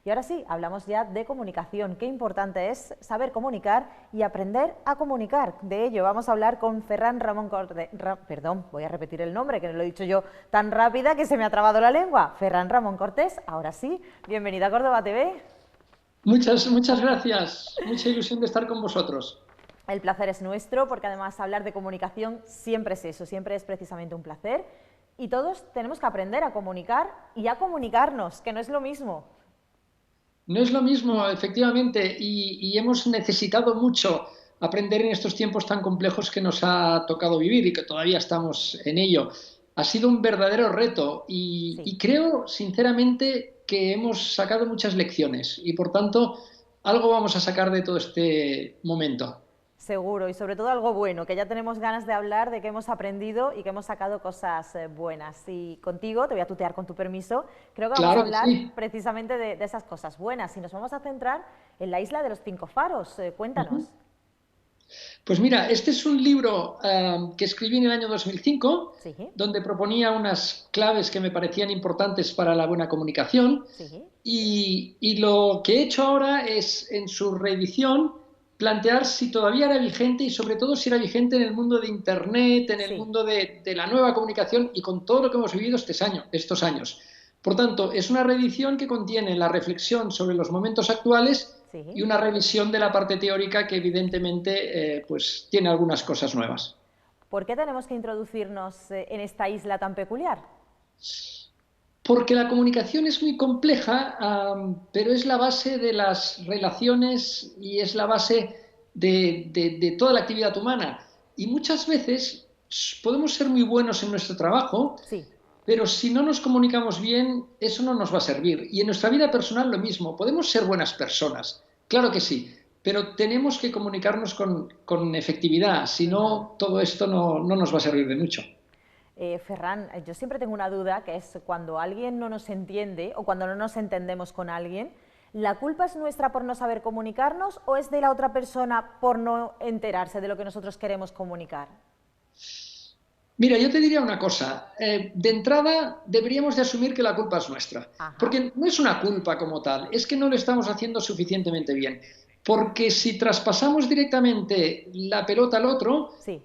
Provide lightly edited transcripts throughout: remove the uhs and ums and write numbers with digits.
Y ahora sí, hablamos ya de comunicación. Qué importante es saber comunicar y aprender a comunicar. De ello vamos a hablar con Ferran Ramón Cortés. Perdón, voy a repetir el nombre, que no lo he dicho yo tan rápida que se me ha trabado la lengua. Ferran Ramón Cortés, ahora sí, bienvenida a Córdoba TV. Muchas gracias. Mucha ilusión de estar con vosotros. El placer es nuestro, porque además hablar de comunicación siempre es eso, siempre es precisamente un placer. Y todos tenemos que aprender a comunicar y a comunicarnos, que no es lo mismo. No es lo mismo, efectivamente, y hemos necesitado mucho aprender en estos tiempos tan complejos que nos ha tocado vivir y que todavía estamos en ello. Ha sido un verdadero reto Sí. y creo, sinceramente, que hemos sacado muchas lecciones y, por tanto, algo vamos a sacar de todo este momento. Seguro, y sobre todo algo bueno, que ya tenemos ganas de hablar de que hemos aprendido y que hemos sacado cosas buenas. Y contigo, te voy a tutear con tu permiso, creo que vamos a Claro que hablar sí. precisamente de esas cosas buenas y nos vamos a centrar en la isla de los Cinco Faros. Cuéntanos. Ujú. Pues mira, este es un libro que escribí en el año 2005, Sí, donde proponía unas claves que me parecían importantes para la buena comunicación. sí, Y lo que he hecho ahora es, en su reedición, plantear si todavía era vigente y sobre todo si era vigente en el mundo de Internet, en el sí. mundo de la nueva comunicación y con todo lo que hemos vivido estos años. Por tanto, es una reedición que contiene la reflexión sobre los momentos actuales y Sí. una revisión de la parte teórica que evidentemente pues, tiene algunas cosas nuevas. ¿Por qué tenemos que introducirnos en esta isla tan peculiar? Porque la comunicación es muy compleja, pero es la base de las relaciones y es la base de toda la actividad humana. Y muchas veces podemos ser muy buenos en nuestro trabajo, Sí. pero si no nos comunicamos bien, eso no nos va a servir. Y en nuestra vida personal lo mismo. Podemos ser buenas personas, claro que sí, pero tenemos que comunicarnos con efectividad. Si Ujú. no, todo esto no nos va a servir de mucho. Ferran, yo siempre tengo una duda, que es cuando alguien no nos entiende o cuando no nos entendemos con alguien, ¿la culpa es nuestra por no saber comunicarnos o es de la otra persona por no enterarse de lo que nosotros queremos comunicar? Mira, yo te diría una cosa. De entrada, deberíamos de asumir que la culpa es nuestra, Ajá, porque no es una culpa como tal, es que no lo estamos haciendo suficientemente bien. Porque si traspasamos directamente la pelota al otro, sí,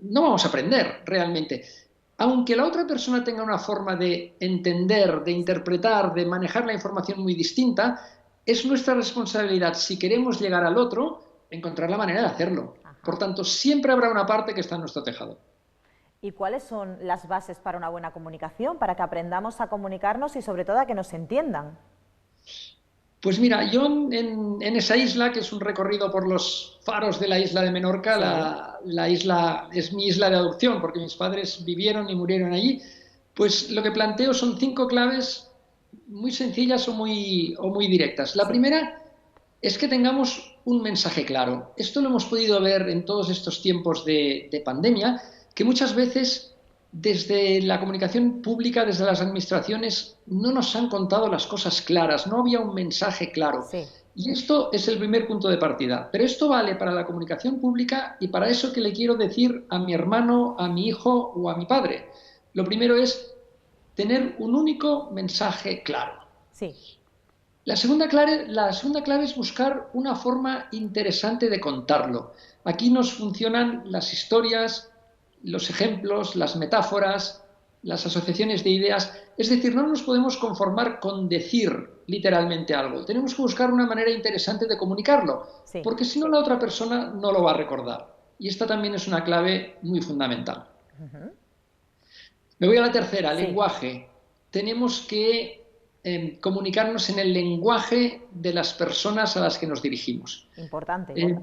no vamos a aprender realmente. Aunque la otra persona tenga una forma de entender, de sí. interpretar, de manejar la información muy distinta, es nuestra responsabilidad, si queremos llegar al otro, encontrar la manera de hacerlo. Por Ajá. tanto, siempre habrá una parte que está en nuestro tejado. ¿Y cuáles son las bases para una buena comunicación, para que aprendamos a comunicarnos y sobre todo a que nos entiendan? Pues mira, yo en esa isla, que es un recorrido por los faros de la isla de Menorca, Sí, la isla es mi isla de adopción, porque mis padres vivieron y murieron allí, pues lo que planteo son 5 claves muy sencillas o muy directas. La sí. primera es que tengamos un mensaje claro. Esto lo hemos podido ver en todos estos tiempos de pandemia, que muchas veces desde la comunicación pública, desde las administraciones, no nos han contado las cosas claras, no había un mensaje claro. Sí. Y esto es el primer punto de partida. Pero esto vale para la comunicación pública y para eso que le quiero decir a mi hermano, a mi hijo o a mi padre. Lo primero es tener un único mensaje claro. Sí. La segunda clave es buscar una forma interesante de contarlo. Aquí nos funcionan las historias, los ejemplos, las metáforas, las asociaciones de ideas. Es decir, no nos podemos conformar con decir literalmente algo. Tenemos que buscar una manera interesante de comunicarlo, Sí. porque si no la otra persona no lo va a recordar. Y esta también es una clave muy fundamental. Me voy a la tercera, Sí. lenguaje. Tenemos que comunicarnos en el lenguaje de las personas a las que nos dirigimos. Importante. Eh,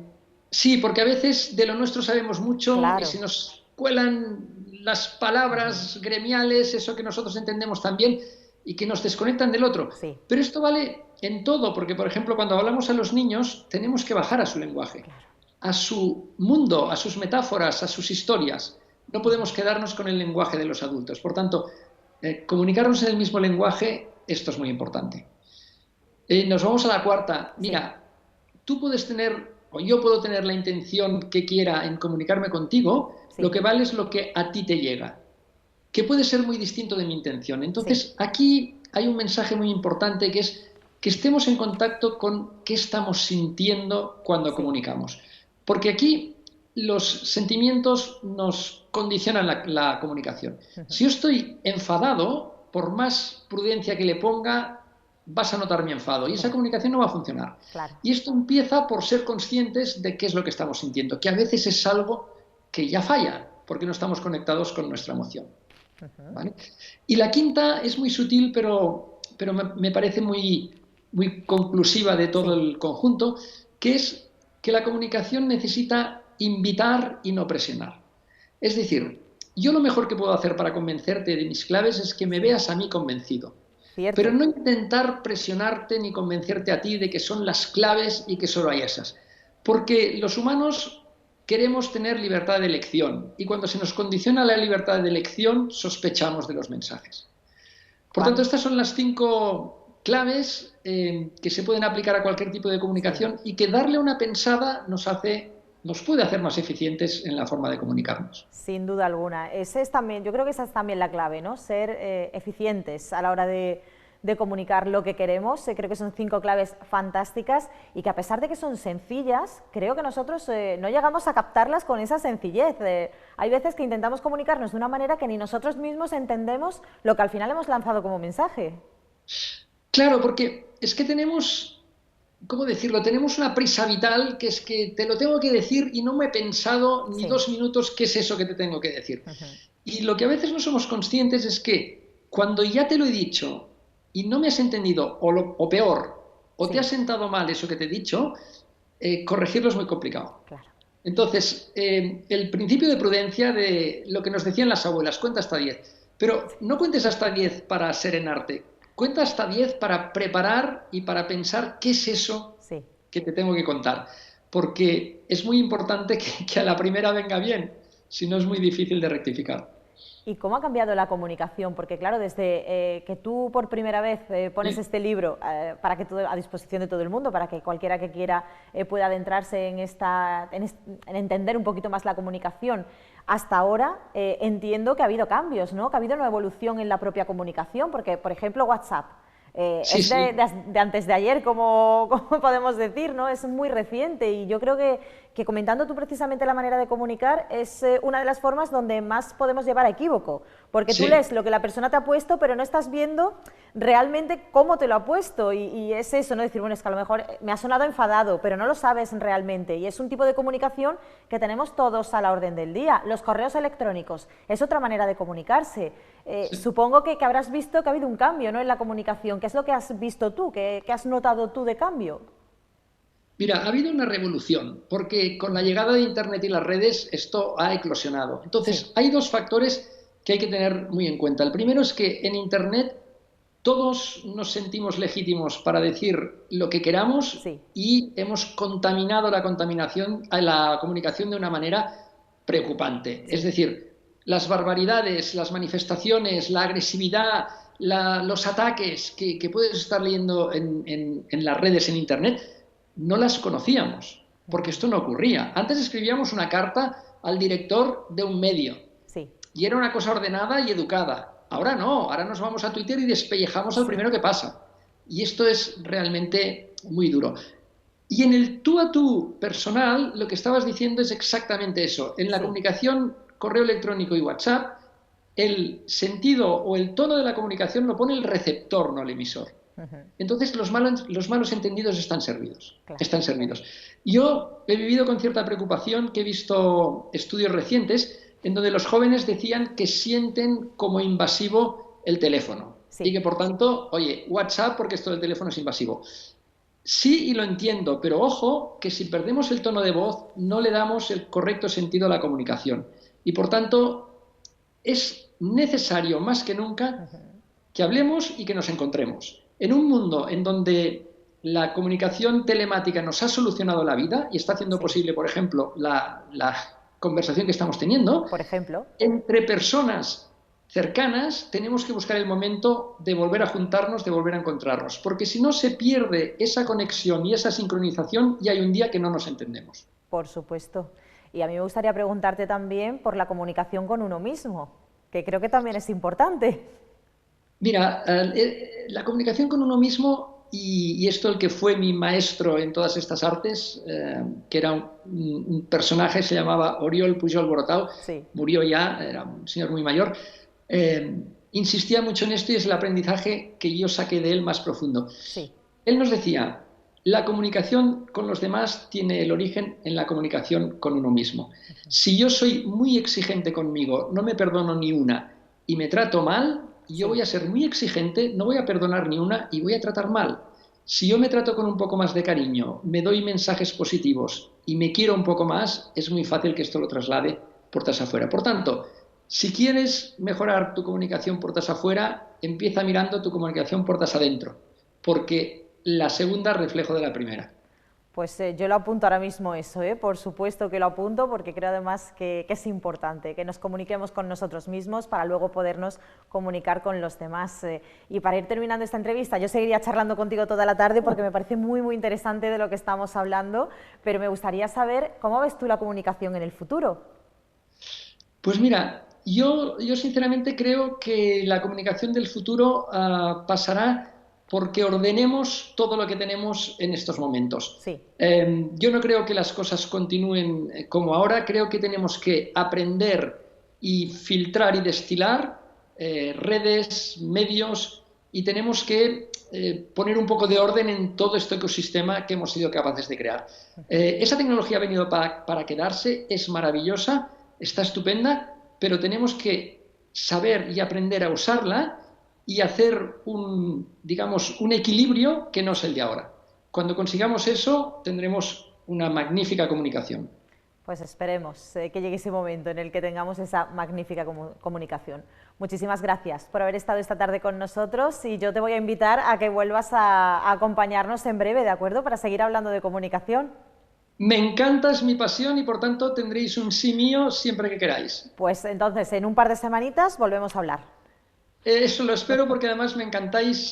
sí, porque a veces de lo nuestro sabemos mucho y Claro. se nos cuelan las palabras gremiales, eso que nosotros entendemos también, y que nos desconectan del otro. Sí. Pero esto vale en todo, porque por ejemplo cuando hablamos a los niños tenemos que bajar a su lenguaje, Claro. a su mundo, a sus metáforas, a sus historias. No podemos quedarnos con el lenguaje de los adultos. Por tanto, comunicarnos en el mismo lenguaje, esto es muy importante. Nos vamos a la cuarta. Sí. Mira, tú puedes tener, o yo puedo tener la intención que quiera en comunicarme contigo, lo Sí. que vale es lo que a ti te llega, que puede ser muy distinto de mi intención. Sí. Entonces, aquí hay un mensaje muy importante que es que estemos en contacto con qué estamos sintiendo cuando Sí. comunicamos. Porque aquí los sentimientos nos condicionan la comunicación. Ujú. Si yo estoy enfadado, por más prudencia que le ponga, vas a notar mi enfado y esa Ya, comunicación no va a funcionar. claro. Y esto empieza por ser conscientes de qué es lo que estamos sintiendo, que a veces es algo que ya falla, porque no estamos conectados con nuestra emoción. Ujú. ¿Vale? Y la quinta es muy sutil, pero me parece muy conclusiva de todo Sí, el conjunto, que es que la comunicación necesita invitar y no presionar. Es decir, yo lo mejor que puedo hacer para convencerte de mis claves es que me sí, veas a mí convencido, pero cierto. no intentar presionarte ni convencerte a ti de que son las claves y que solo hay esas. Porque los humanos queremos tener libertad de elección y cuando se nos condiciona la libertad de elección sospechamos de los mensajes. Por tanto, Juan, estas son las 5 claves que se pueden aplicar a cualquier tipo de sí. comunicación y que darle una pensada nos puede hacer más eficientes en la forma de comunicarnos. Sin duda alguna. Ese es también, yo creo que esa es también la clave, ¿no? Ser eficientes a la hora de comunicar lo que queremos. Creo que son 5 claves fantásticas y que a pesar de que son sencillas, creo que nosotros no llegamos a captarlas con esa sencillez. Hay veces que intentamos comunicarnos de una manera que ni nosotros mismos entendemos lo que al final hemos lanzado como mensaje. Claro, porque es que tenemos, ¿cómo decirlo? Tenemos una prisa vital que es que te lo tengo que decir y no me he pensado ni Sí. 2 minutos qué es eso que te tengo que decir. Ujú. Y lo que a veces no somos conscientes es que cuando ya te lo he dicho y no me has entendido, o peor, o te ha Sí, sentado mal eso que te he dicho, corregirlo es muy complicado. claro. Entonces, el principio de prudencia de lo que nos decían las abuelas, cuenta hasta 10, pero no cuentes hasta 10 para serenarte, cuenta hasta 10 para preparar y para pensar qué es eso Sí. que te tengo que contar, porque es muy importante que a la primera venga bien, si no es muy difícil de rectificar. ¿Y cómo ha cambiado la comunicación? Porque claro, desde que tú por primera vez pones Sí, este libro para que a disposición de todo el mundo, para que cualquiera que quiera pueda adentrarse en entender un poquito más la comunicación, hasta ahora entiendo que ha habido cambios, ¿no? Que ha habido una evolución en la propia comunicación, porque por ejemplo WhatsApp. sí, Es sí. de antes de ayer, como, como podemos decir, ¿no? Es muy reciente y yo creo que comentando tú precisamente la manera de comunicar es una de las formas donde más podemos llevar a equívoco, porque tú Sí. lees lo que la persona te ha puesto, pero no estás viendo realmente cómo te lo ha puesto y es eso, ¿no? Decir, bueno, es que a lo mejor me ha sonado enfadado, pero no lo sabes realmente y es un tipo de comunicación que tenemos todos a la orden del día. Los correos electrónicos es otra manera de comunicarse. Sí. Supongo que habrás visto que ha habido un cambio, ¿no? En la comunicación. ¿Qué es lo que has visto tú? ¿Qué has notado tú de cambio? Mira, ha habido una revolución, porque con la llegada de Internet y las redes esto ha eclosionado. Sí, Entonces, hay 2 factores que hay que tener muy en cuenta. El primero es que en Internet todos nos sentimos legítimos para decir lo que queramos sí, y hemos contaminado la comunicación de una manera preocupante. Es sí. decir, las barbaridades, las manifestaciones, la agresividad, los ataques que puedes estar leyendo en las redes, en Internet, no las conocíamos, porque Ujú. esto no ocurría. Antes escribíamos una carta al director de un medio Sí, y era una cosa ordenada y educada. Ahora no, ahora nos vamos a Twitter y despellejamos al sí, primero que pasa. Y esto es realmente muy duro. Y en el tú a tú personal, lo que estabas diciendo es exactamente eso. En la sí. comunicación, correo electrónico y WhatsApp, el sentido o el tono de la comunicación lo pone el receptor, no el emisor. Ujú. Entonces los malos entendidos están servidos. Claro. Están servidos. Yo he vivido con cierta preocupación que he visto estudios recientes en donde los jóvenes decían que sienten como invasivo el teléfono y Sí. que por tanto, oye, WhatsApp porque esto del teléfono es invasivo. Sí, y lo entiendo, pero ojo que si perdemos el tono de voz no le damos el correcto sentido a la comunicación. Y por tanto es necesario más que nunca Ujú. que hablemos y que nos encontremos. En un mundo en donde la comunicación telemática nos ha solucionado la vida y está haciendo Sí. posible, por ejemplo, la conversación que estamos teniendo, Por ejemplo. entre personas cercanas tenemos que buscar el momento de volver a juntarnos, de volver a encontrarnos, porque si no se pierde esa conexión y esa sincronización y hay un día que no nos entendemos. Por supuesto. Y a mí me gustaría preguntarte también por la comunicación con uno mismo, que creo que también es importante. Mira, la comunicación con uno mismo, y esto el que fue mi maestro en todas estas artes, que era un personaje, se llamaba Oriol Pujol Borotau, Sí, murió ya, era un señor muy mayor, eh, insistía mucho en esto y es el aprendizaje que yo saqué de él más profundo. sí, Él nos decía, la comunicación con los demás tiene el origen en la comunicación con uno mismo. Si yo soy muy exigente conmigo, no me perdono ni una y me trato mal, yo sí. voy a ser muy exigente, no voy a perdonar ni una y voy a tratar mal. Si yo me trato con un poco más de cariño, me doy mensajes positivos y me quiero un poco más, es muy fácil que esto lo traslade puertas afuera. Por tanto, si quieres mejorar tu comunicación puertas afuera, empieza mirando tu comunicación puertas adentro, porque la segunda es reflejo de la primera. Pues yo lo apunto ahora mismo eso, por supuesto que lo apunto porque creo además que es importante que nos comuniquemos con nosotros mismos para luego podernos comunicar con los demás. Y para ir terminando esta entrevista, yo seguiría charlando contigo toda la tarde porque me parece muy, muy interesante de lo que estamos hablando, pero me gustaría saber cómo ves tú la comunicación en el futuro. Pues mira, yo sinceramente creo que la comunicación del futuro pasará porque ordenemos todo lo que tenemos en estos momentos. Sí, Yo no creo que las cosas continúen como ahora, creo que tenemos que aprender y filtrar y destilar redes, medios, y tenemos que poner un poco de orden en todo este ecosistema que hemos sido capaces de crear. Esa tecnología ha venido para quedarse, es maravillosa, está estupenda, pero tenemos que saber y aprender a usarla y hacer digamos, un equilibrio que no es el de ahora. Cuando consigamos eso, tendremos una magnífica comunicación. pues esperemos que llegue ese momento en el que tengamos esa magnífica comunicación. Muchísimas gracias por haber estado esta tarde con nosotros y yo te voy a invitar a que vuelvas a acompañarnos en breve, ¿de acuerdo? Para seguir hablando de comunicación. Me encanta, es mi pasión y por tanto tendréis un sí mío siempre que queráis. Pues entonces, en un par de semanitas volvemos a hablar. Eso lo espero porque además me encantáis.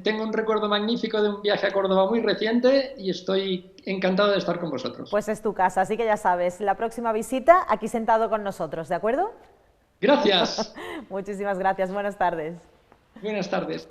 Tengo un recuerdo magnífico de un viaje a Córdoba muy reciente y estoy encantado de estar con vosotros. Pues es tu casa, así que ya sabes, la próxima visita aquí sentado con nosotros, ¿de acuerdo? Gracias. Muchísimas gracias, buenas tardes. Buenas tardes.